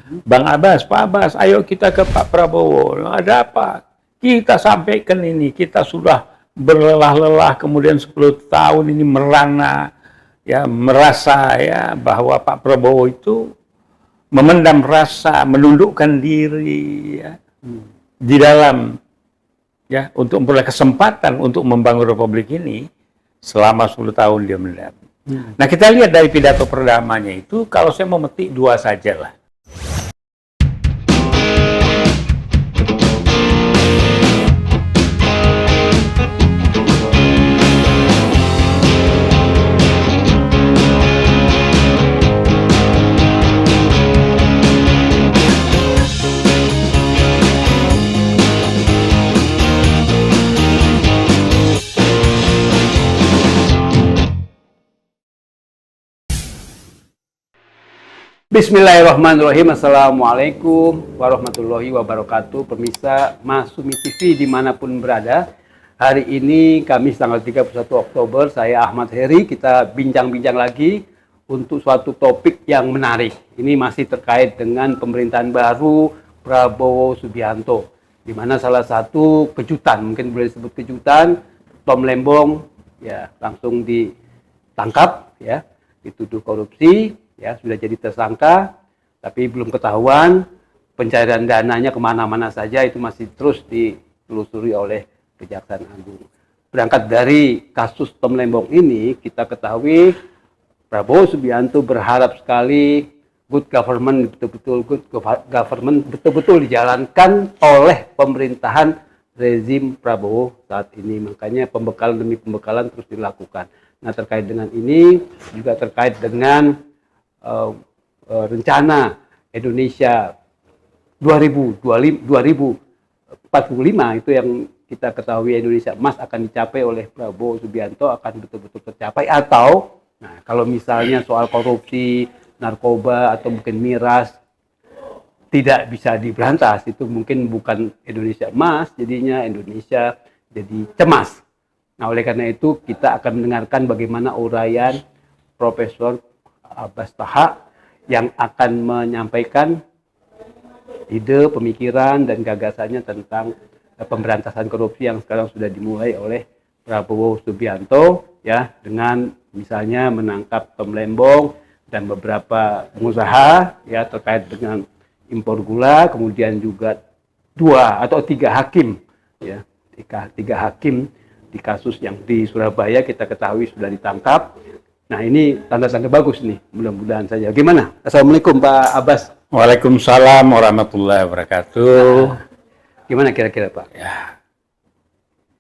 Bang Abbas, Pak Abbas, ayo kita ke Pak Prabowo. Ada apa? Kita sampaikan ini, kita sudah berlelah-lelah kemudian 10 tahun ini merana, ya merasa ya bahwa Pak Prabowo itu memendam rasa, menundukkan diri ya, di dalam ya untuk memperoleh kesempatan untuk membangun republik ini selama 10 tahun dia mendam. Nah kita lihat dari pidato perdamanya itu, kalau saya mau metik dua saja lah. Bismillahirrahmanirrahim. Assalamualaikum warahmatullahi wabarakatuh. Pemirsa Masumi TV dimanapun berada. Hari ini Kamis tanggal 31 Oktober, saya Ahmad Heri. Kita bincang-bincang lagi untuk suatu topik yang menarik. Ini masih terkait dengan pemerintahan baru Prabowo Subianto, di mana salah satu kejutan, mungkin boleh disebut kejutan, Tom Lembong ya langsung ditangkap ya, dituduh korupsi. Ya, sudah jadi tersangka, tapi belum ketahuan pencairan dananya kemana-mana saja, itu masih terus ditelusuri oleh Kejaksaan Agung. Berangkat dari kasus Tom Lembong ini, kita ketahui Prabowo Subianto berharap sekali good government betul-betul dijalankan oleh pemerintahan rezim Prabowo saat ini. Makanya pembekalan demi pembekalan terus dilakukan. Nah, terkait dengan ini juga terkait dengan rencana Indonesia 2045 itu yang kita ketahui Indonesia Emas akan dicapai oleh Prabowo Subianto, akan betul-betul tercapai, atau nah kalau misalnya soal korupsi, narkoba atau mungkin miras tidak bisa diberantas, itu mungkin bukan Indonesia Emas, jadinya Indonesia jadi cemas. Nah, oleh karena itu kita akan mendengarkan bagaimana uraian Profesor Abbas Taha yang akan menyampaikan ide, pemikiran, dan gagasannya tentang pemberantasan korupsi yang sekarang sudah dimulai oleh Prabowo Subianto ya, dengan misalnya menangkap Tom Lembong dan beberapa pengusaha ya terkait dengan impor gula, kemudian juga 2 atau 3 hakim ya, 3 hakim di kasus yang di Surabaya kita ketahui sudah ditangkap. Nah, ini tanda-tanda bagus nih, mudah-mudahan saja. Gimana? Assalamualaikum Pak Abbas. Waalaikumsalam warahmatullahi wabarakatuh. Nah, gimana kira-kira Pak? Ya,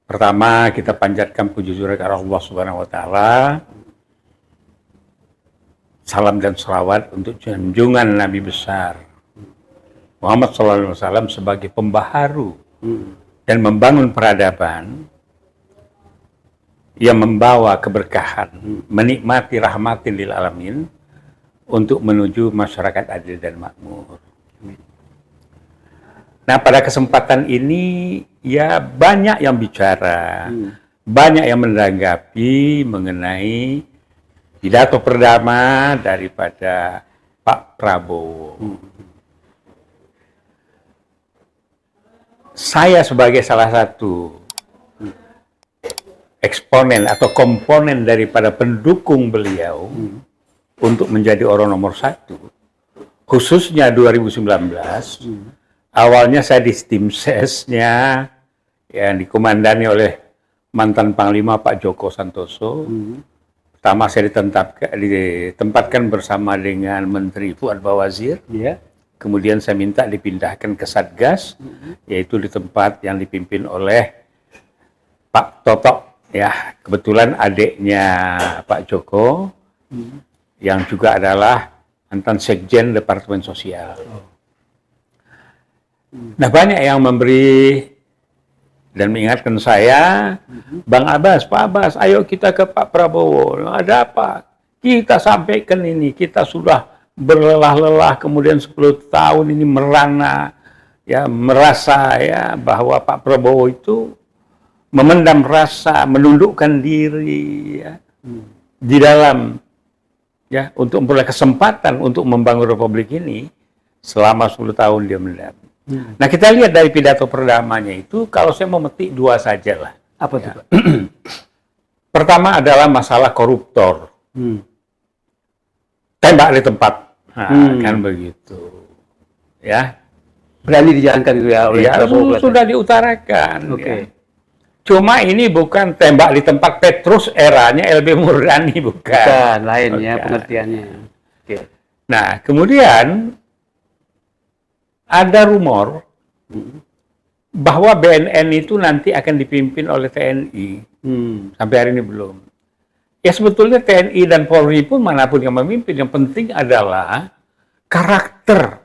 pertama kita panjatkan puji syukur kepada Allah Subhanahu Wa Taala. Salam dan selawat untuk junjungan Nabi besar Muhammad SAW sebagai pembaharu dan membangun peradaban yang membawa keberkahan, menikmati rahmatin lil alamin untuk menuju masyarakat adil dan makmur. Nah, pada kesempatan ini ya banyak yang bicara, banyak yang menanggapi mengenai pidato perdana daripada Pak Prabowo. Saya sebagai salah satu eksponen atau komponen daripada pendukung beliau untuk menjadi orang nomor 1, khususnya 2019, awalnya saya di tim sesnya yang dikomandani oleh mantan Panglima Pak Joko Santoso. Pertama saya ditempatkan bersama dengan Menteri Fuad Bawazir. Kemudian saya minta dipindahkan ke Satgas, yaitu di tempat yang dipimpin oleh Pak Toto. Ya, kebetulan adiknya Pak Joko, yang juga adalah mantan Sekjen Departemen Sosial. Nah, banyak yang memberi dan mengingatkan saya, Bang Abbas, Pak Abbas, ayo kita ke Pak Prabowo. Ada apa? Kita sampaikan ini, kita sudah berlelah-lelah kemudian 10 tahun ini merana, ya merasa ya bahwa Pak Prabowo itu memendam rasa, menundukkan diri ya, di dalam ya untuk memperoleh kesempatan untuk membangun republik ini selama 10 tahun dia mendampingi. Nah, kita lihat dari pidato perdamanya itu, kalau saya mau metik 2 saja lah. Apa tuh, Pak? Pertama adalah masalah koruptor. Tembak di tempat. Nah, kan begitu. Ya. Berani dijalankan itu ya oleh Ya, Prabowo. sudah diutarakan. Oke. Ya. Cuma ini bukan tembak di tempat Petrus eranya LB Murdani, bukan. Bukan, lain ya Bukan. pengertiannya. Oke. Nah, kemudian ada rumor bahwa BNN itu nanti akan dipimpin oleh TNI. Sampai hari ini belum. Ya sebetulnya TNI dan Polri pun manapun yang memimpin, yang penting adalah karakter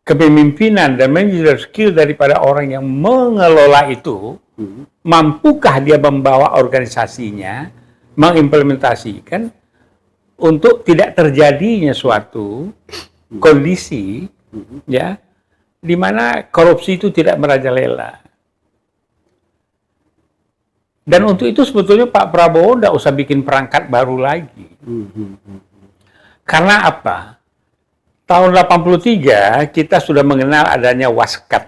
kepemimpinan dan manajer skill daripada orang yang mengelola itu. Mampukah dia membawa organisasinya, mengimplementasikan untuk tidak terjadinya suatu kondisi ya di mana korupsi itu tidak merajalela. Dan untuk itu sebetulnya Pak Prabowo tidak usah bikin perangkat baru lagi. Karena apa? Tahun 83 kita sudah mengenal adanya Waskat.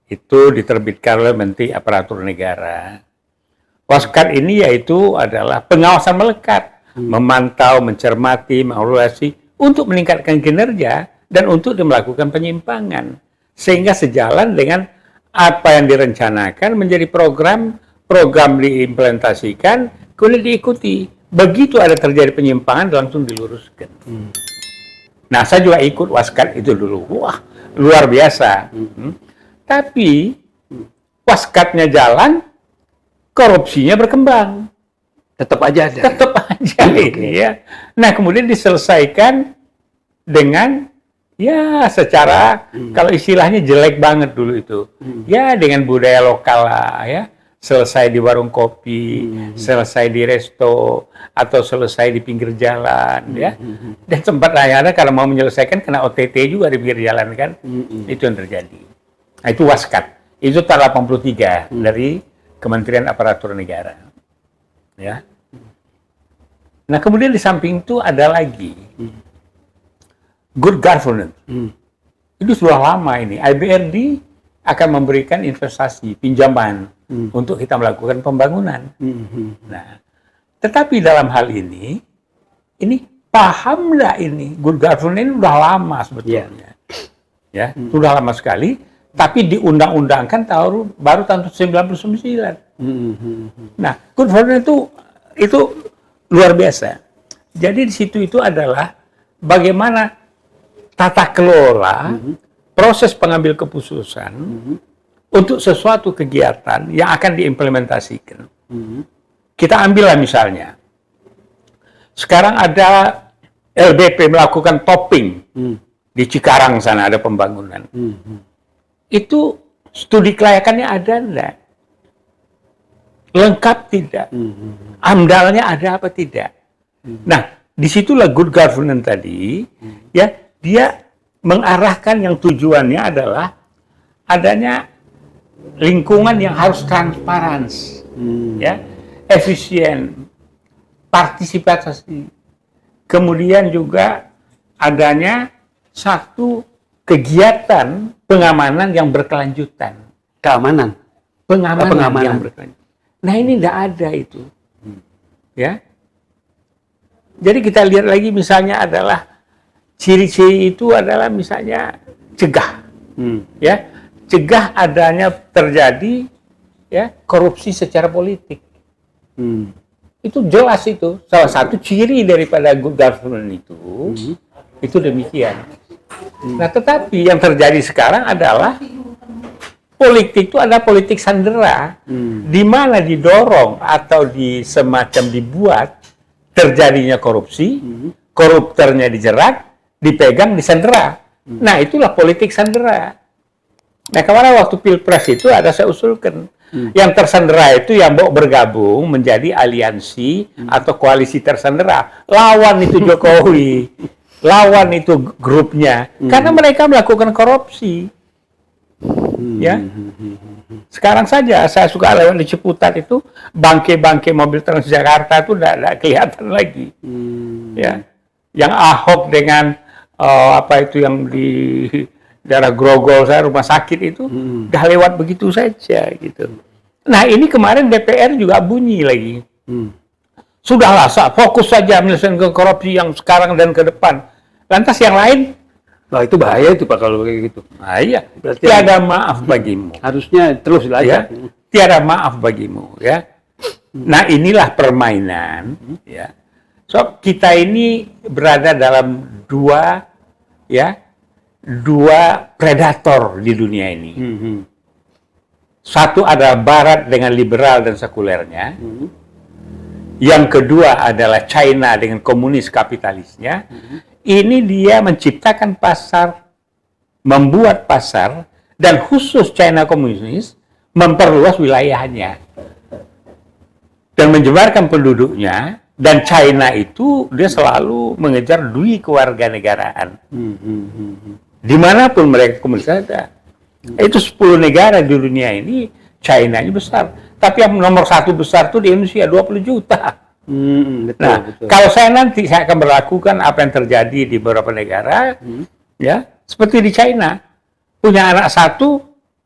Itu diterbitkan oleh Menteri Aparatur Negara. Waskat ini yaitu adalah pengawasan melekat, memantau, mencermati, mengevaluasi untuk meningkatkan kinerja dan untuk melakukan penyimpangan. Sehingga sejalan dengan apa yang direncanakan menjadi program diimplementasikan, kemudian diikuti. Begitu ada terjadi penyimpangan, langsung diluruskan. Nah, saya juga ikut Waskat itu dulu. Wah, luar biasa. Tapi, Waskatnya jalan, korupsinya berkembang. Tetap aja ada. Tetap aja ini ya. Nah, kemudian diselesaikan dengan ya secara kalau istilahnya jelek banget dulu itu. Ya dengan budaya lokal lah ya. Selesai di warung kopi, selesai di resto, atau selesai di pinggir jalan ya. Dan sempat ada kalau mau menyelesaikan kena OTT juga di pinggir jalan kan. Itu yang terjadi. Nah, itu Waskat. Itu tahun 83 dari Kementerian Aparatur Negara. Ya. Nah, kemudian di samping itu ada lagi good governance. Itu sudah lama ini. IBRD akan memberikan investasi, pinjaman untuk kita melakukan pembangunan. Nah, tetapi dalam hal ini paham nggak ini good governance ini sudah lama sebetulnya. Ya, sudah lama sekali. Tapi diundang-undangkan baru tahun 99. Nah, good governance itu luar biasa. Jadi di situ itu adalah bagaimana tata kelola proses pengambil keputusan untuk sesuatu kegiatan yang akan diimplementasikan. Kita ambillah misalnya, sekarang ada LBP melakukan topping di Cikarang sana ada pembangunan. Itu studi kelayakannya ada enggak? Lengkap tidak? AMDAL-nya ada apa tidak? Nah, disitulah good governance tadi, ya dia mengarahkan yang tujuannya adalah adanya lingkungan yang harus transparan, ya, efisien, partisipasi, kemudian juga adanya satu kegiatan pengamanan yang berkelanjutan. Keamanan? Pengamanan yang berkelanjutan. Nah, ini tidak ada itu. Ya. Jadi kita lihat lagi misalnya adalah ciri-ciri itu adalah misalnya cegah. Ya. Cegah adanya terjadi ya korupsi secara politik. Itu jelas itu. Salah satu ciri daripada good governance itu demikian. Nah, tetapi yang terjadi sekarang adalah politik itu ada politik sandera, di mana didorong atau semacam dibuat terjadinya korupsi, koruptornya dijerat, dipegang, disandera. Nah, itulah politik sandera. Nah, kemarin waktu Pilpres itu ada saya usulkan, yang tersandera itu yang mau bergabung menjadi aliansi atau koalisi tersandera, lawan itu Jokowi. Lawan itu grupnya, karena mereka melakukan korupsi. Ya, sekarang saja saya suka lewat di Ciputat itu bangke-bangke mobil Transjakarta itu tidak kelihatan lagi. Ya, yang Ahok dengan apa itu yang di daerah Grogol saya rumah sakit itu udah lewat begitu saja gitu. Nah ini kemarin DPR juga bunyi lagi. Sudahlah, fokus saja menyelesaikan korupsi yang sekarang dan ke depan. Lantas yang lain? Nah, itu bahaya itu Pak kalau kayak gitu. Nah, iya. Berarti Tiada maaf bagimu. harusnya terus Ya, aja. tiada maaf bagimu. Ya. Nah inilah permainan. Ya. So kita ini berada dalam dua predator di dunia ini. Satu adalah Barat dengan liberal dan sekulernya. Yang kedua adalah China dengan komunis kapitalisnya. Ini dia menciptakan pasar, membuat pasar, dan khusus China komunis memperluas wilayahnya dan menyebarkan penduduknya. Dan China itu dia selalu mengejar duit kewarganegaraan. Dimanapun mereka komunis ada. Itu 10 negara di dunia ini, China-nya besar. Tapi yang nomor 1 besar itu di Indonesia 20 juta. Betul, Nah, betul. kalau saya nanti saya akan berlakukan apa yang terjadi di beberapa negara, ya, seperti di China, punya anak 1,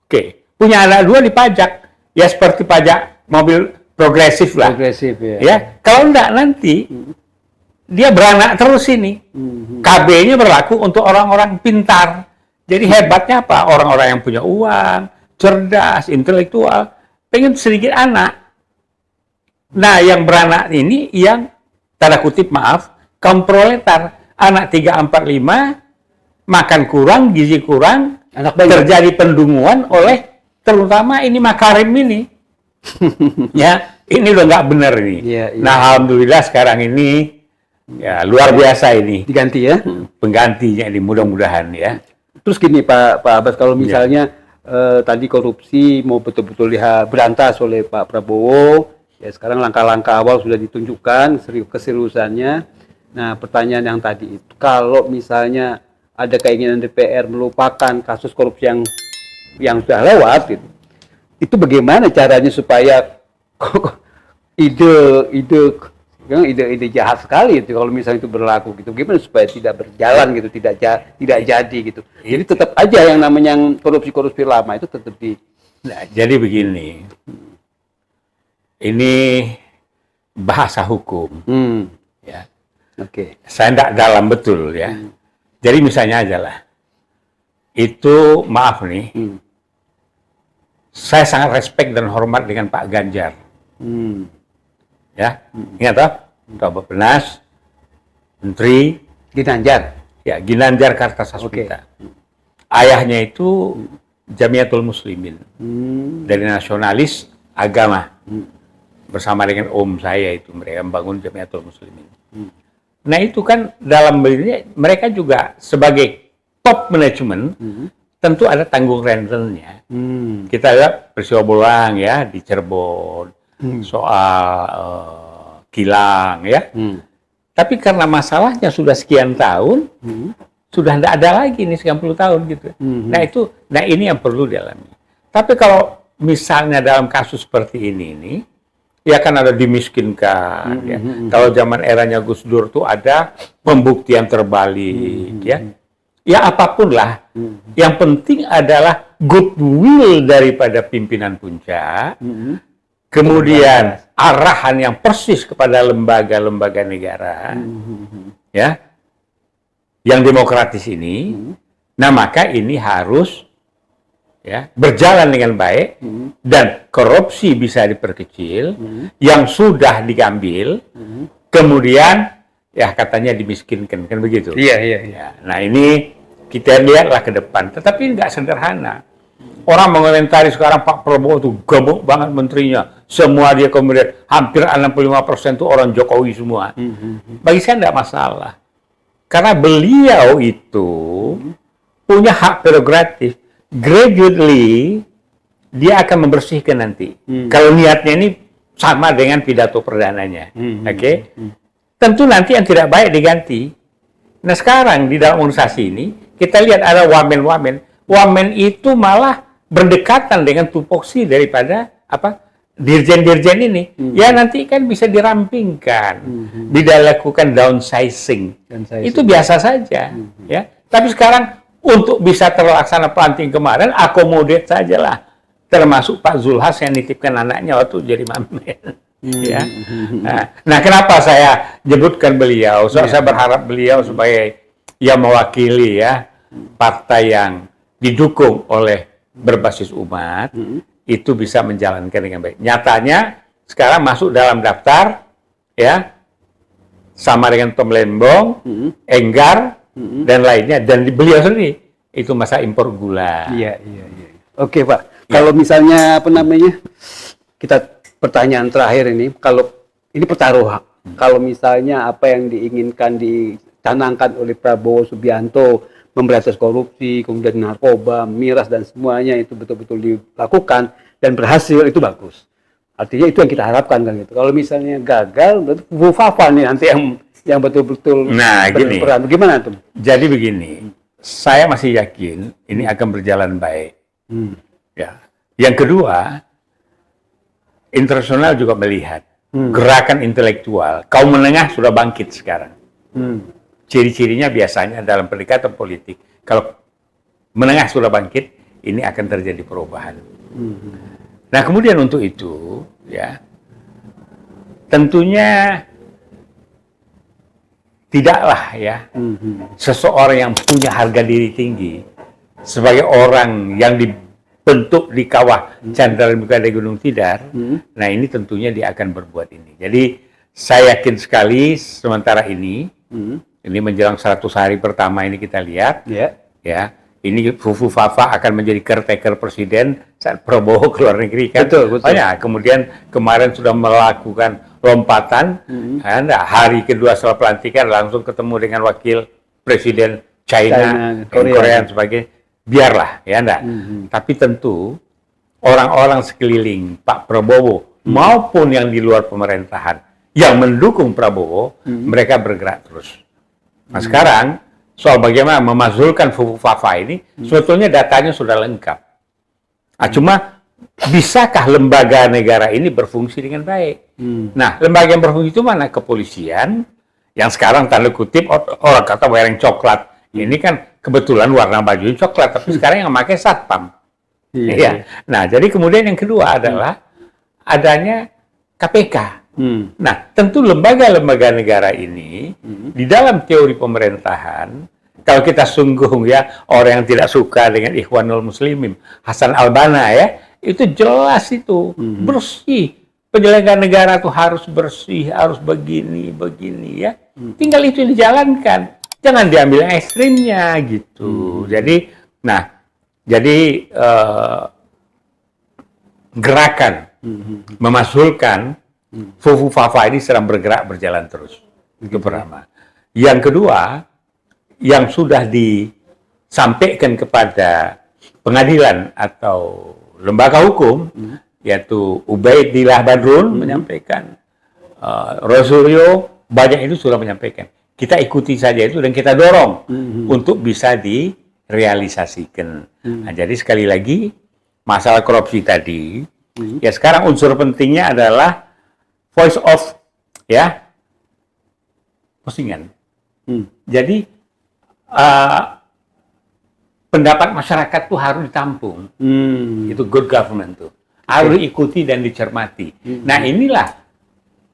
oke, punya anak 2 dipajak, ya seperti pajak mobil progresif lah. Progresif ya. Ya, kalau enggak nanti dia beranak terus ini. KB-nya berlaku untuk orang-orang pintar. Jadi hebatnya apa? Orang-orang yang punya uang, cerdas, intelektual, pengen sedikit anak. Nah, yang beranak ini yang tanda kutip maaf, kaum proletar, anak 3, 4, 5, makan kurang, gizi kurang, Anak banyak. terjadi pendunguan oleh terutama ini Makarim ini. Ya, ini udah nggak benar ini. Iya, iya. Nah, alhamdulillah sekarang ini ya luar biasa ini Diganti ya. penggantinya ini mudah-mudahan ya. Terus gini Pak Abbas, kalau misalnya tadi korupsi mau betul-betul berantas oleh Pak Prabowo, ya sekarang langkah-langkah awal sudah ditunjukkan keseriusannya. Nah, pertanyaan yang tadi itu, kalau misalnya ada keinginan DPR melupakan kasus korupsi yang sudah lewat, gitu, itu bagaimana caranya supaya ide jahat sekali itu kalau misalnya itu berlaku gitu, gimana supaya tidak berjalan gitu, tidak jadi gitu. Jadi tetap aja yang namanya korupsi lama itu tetap di. Nah, jadi begini, ini bahasa hukum, ya. Oke. Saya tidak dalam betul ya. Jadi misalnya aja lah, itu maaf nih, saya sangat respect dan hormat dengan Pak Ganjar. Ya, ingat toh, Ketua Bappenas, Menteri, Ginanjar. ya Ginanjar Kartasasmita. Ayahnya itu Jamiatul Muslimin, dari nasionalis agama. Bersama dengan om saya itu, mereka membangun Jamiatul Muslimin. Nah itu kan dalam ini mereka juga sebagai top manajemen, tentu ada tanggung rentennya. Kita lihat peristiwa berulang ya di Cirebon, soal kilang ya. Tapi karena masalahnya sudah sekian tahun, sudah tidak ada lagi nih 90 tahun gitu. Nah ini yang perlu dialami. Tapi kalau misalnya dalam kasus seperti ini ya kan ada dimiskinkan. Ya. Kalau zaman eranya Gus Dur tuh ada pembuktian terbalik ya. Ya apapun lah. Yang penting adalah goodwill daripada pimpinan puncak. Kemudian arahan yang persis kepada lembaga-lembaga negara, ya, yang demokratis ini. Nah maka ini harus ya berjalan dengan baik dan korupsi bisa diperkecil, yang sudah diambil, kemudian ya katanya dimiskinkan kan begitu. Iya. Ya, nah ini kita lihatlah ke depan, tetapi nggak sederhana. Orang mengomentari sekarang Pak Prabowo itu gemuk banget menterinya. Semua dia kemudian hampir 65% itu orang Jokowi semua. Bagi saya tidak masalah. Karena beliau itu punya hak prerogatif. Gradually, dia akan membersihkan nanti. Kalau niatnya ini sama dengan pidato perdananya. Oke? Tentu nanti yang tidak baik diganti. Nah sekarang di dalam organisasi ini, kita lihat ada wamen-wamen. Wamen itu malah berdekatan dengan tupoksi daripada dirjen-dirjen ini, ya nanti kan bisa dirampingkan, dilakukan downsizing. Itu biasa saja, ya. Tapi sekarang untuk bisa terlaksana pelantikan kemarin, akomodir sajalah, termasuk Pak Zulhas yang nitipkan anaknya waktu jadi Mamen. Ya. Nah, kenapa saya sebutkan beliau? Saya berharap beliau sebagai yang mewakili ya partai yang didukung oleh berbasis umat, itu bisa menjalankan dengan baik. Nyatanya sekarang masuk dalam daftar ya sama dengan Tom Lembong, Enggar dan lainnya, dan beliau sendiri itu masa impor gula. Iya. Oke Pak, kalau misalnya apa namanya, kita pertanyaan terakhir ini, kalau ini pertaruhan, kalau misalnya apa yang diinginkan dicanangkan oleh Prabowo Subianto, memberantas korupsi, kemudian narkoba, miras dan semuanya itu betul-betul dilakukan dan berhasil, itu bagus. Artinya itu yang kita harapkan kan gitu. Kalau misalnya gagal, berarti Bu Fafa nih nanti yang betul-betul berperan. Gimana tuh? Jadi begini, saya masih yakin ini akan berjalan baik. Ya. Yang kedua, internasional juga melihat gerakan intelektual kaum menengah sudah bangkit sekarang. Ciri-cirinya biasanya dalam pendekatan politik, kalau menengah sudah bangkit, ini akan terjadi perubahan. Nah, kemudian untuk itu, ya, tentunya tidaklah ya seseorang yang punya harga diri tinggi sebagai orang yang dibentuk di kawah Chandramukha di Gunung Tidar. Nah, ini tentunya dia akan berbuat ini. Jadi saya yakin sekali sementara ini menjelang 100 hari pertama ini kita lihat, ya, ini Fufu Fafa akan menjadi caretaker presiden saat Prabowo keluar negeri kan. Betul. Kemudian kemarin sudah melakukan lompatan, hari kedua setelah pelantikan langsung ketemu dengan wakil presiden China Korea dan sebagainya. Biarlah, ya enggak. Tapi tentu orang-orang sekeliling Pak Prabowo maupun yang di luar pemerintahan yang mendukung Prabowo, mereka bergerak terus. Nah, sekarang soal bagaimana memazulkan Fufu Fafa ini, sebetulnya datanya sudah lengkap. Cuma bisakah lembaga negara ini berfungsi dengan baik? Nah, lembaga yang berfungsi itu mana? Kepolisian, yang sekarang tanda kutip orang kata wearing coklat. Ini kan kebetulan warna bajunya coklat, tapi sekarang yang pakai satpam. Iya. Nah, jadi kemudian yang kedua adalah adanya KPK. Nah, tentu lembaga-lembaga negara ini di dalam teori pemerintahan, kalau kita sungguh ya orang yang tidak suka dengan Ikhwanul Muslimin, Hasan Al-Banna ya, itu jelas itu bersih. Penyelenggara negara itu harus bersih, harus begini ya. Tinggal itu dijalankan, jangan diambil yang ekstrimnya gitu. Jadi gerakan memasukkan Fufu Fafa ini sedang bergerak berjalan terus. Itu pertama. Yang kedua, yang sudah disampaikan kepada pengadilan atau lembaga hukum, yaitu Ubaidillah Badrun menyampaikan, Rosario banyak itu sudah menyampaikan. Kita ikuti saja itu dan kita dorong untuk bisa direalisasikan. Nah, jadi sekali lagi masalah korupsi tadi, ya sekarang unsur pentingnya adalah voice of ya postingan. Jadi pendapat masyarakat tuh harus ditampung. Itu good government tuh. Harus diikuti dan dicermati. Nah, inilah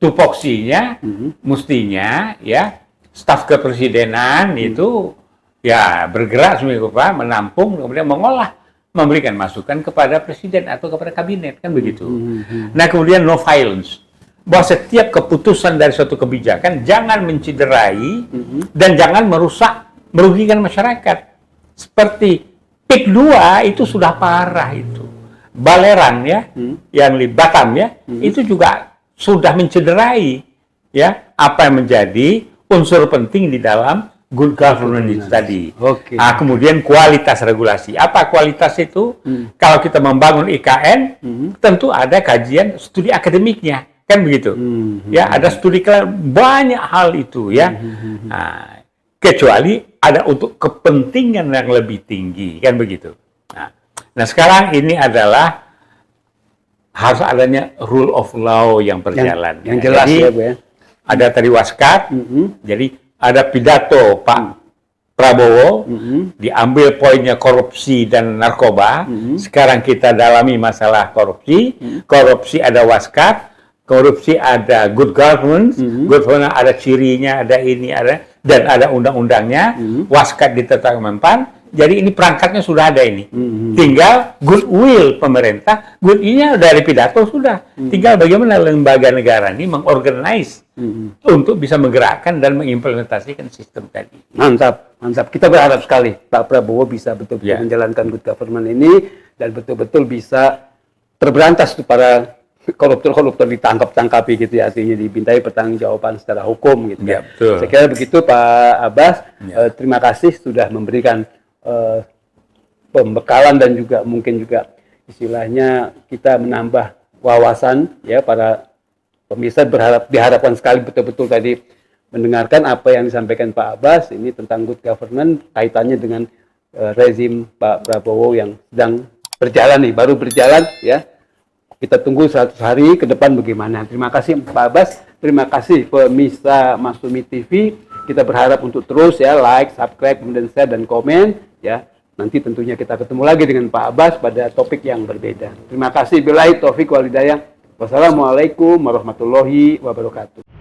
tupoksinya mestinya ya staf kepresidenan itu ya bergerak seminggu Pak, menampung kemudian mengolah, memberikan masukan kepada presiden atau kepada kabinet kan begitu. Nah, kemudian no violence. Bahwa setiap keputusan dari suatu kebijakan jangan menciderai dan jangan merugikan masyarakat. Seperti PIK 2 itu sudah parah itu. Balerang ya, yang di Batam ya, itu juga sudah mencederai ya apa yang menjadi unsur penting di dalam good governance itu tadi. Kemudian kualitas regulasi. Apa kualitas itu? Kalau kita membangun IKN, tentu ada kajian studi akademiknya. Kan begitu, ya ada studi banyak hal itu ya, kecuali ada untuk kepentingan yang lebih tinggi kan begitu. Nah sekarang ini adalah harus adanya rule of law yang berjalan. Yang jelas jadi, ya Bu ya. ada tadi Waskat, jadi ada pidato Pak Prabowo, diambil poinnya korupsi dan narkoba. Sekarang kita dalami masalah korupsi. Korupsi ada Waskat, korupsi ada good governance, good governance ada cirinya, ada ini, ada, dan ada undang-undangnya. Waskat ditetapkan mempan. Jadi ini perangkatnya sudah ada ini. Tinggal goodwill pemerintah, goodwill-nya dari pidato sudah. Tinggal bagaimana lembaga negara ini mengorganize untuk bisa menggerakkan dan mengimplementasikan sistem tadi. Mantap, mantap. Kita berharap sekali Pak Prabowo bisa betul-betul menjalankan good government ini dan betul-betul bisa terberantas tuh para koruptor-koruptor ditangkap-tangkapi gitu ya, artinya dibintai pertanggungjawaban secara hukum gitu ya. Betul. Saya kira begitu Pak Abbas. Terima kasih sudah memberikan pembekalan dan juga mungkin juga istilahnya kita menambah wawasan ya para pemirsa. Diharapkan sekali betul-betul tadi mendengarkan apa yang disampaikan Pak Abbas ini tentang good governance kaitannya dengan rezim Pak Prabowo yang sedang berjalan nih, baru berjalan ya. Kita tunggu 100 hari ke depan bagaimana. Terima kasih Pak Abbas, terima kasih pemirsa Massumi TV. Kita berharap untuk terus ya like, subscribe, kemudian share dan komen ya. Nanti tentunya kita ketemu lagi dengan Pak Abbas pada topik yang berbeda. Terima kasih. Billahi taufik wal hidayah. Wassalamualaikum warahmatullahi wabarakatuh.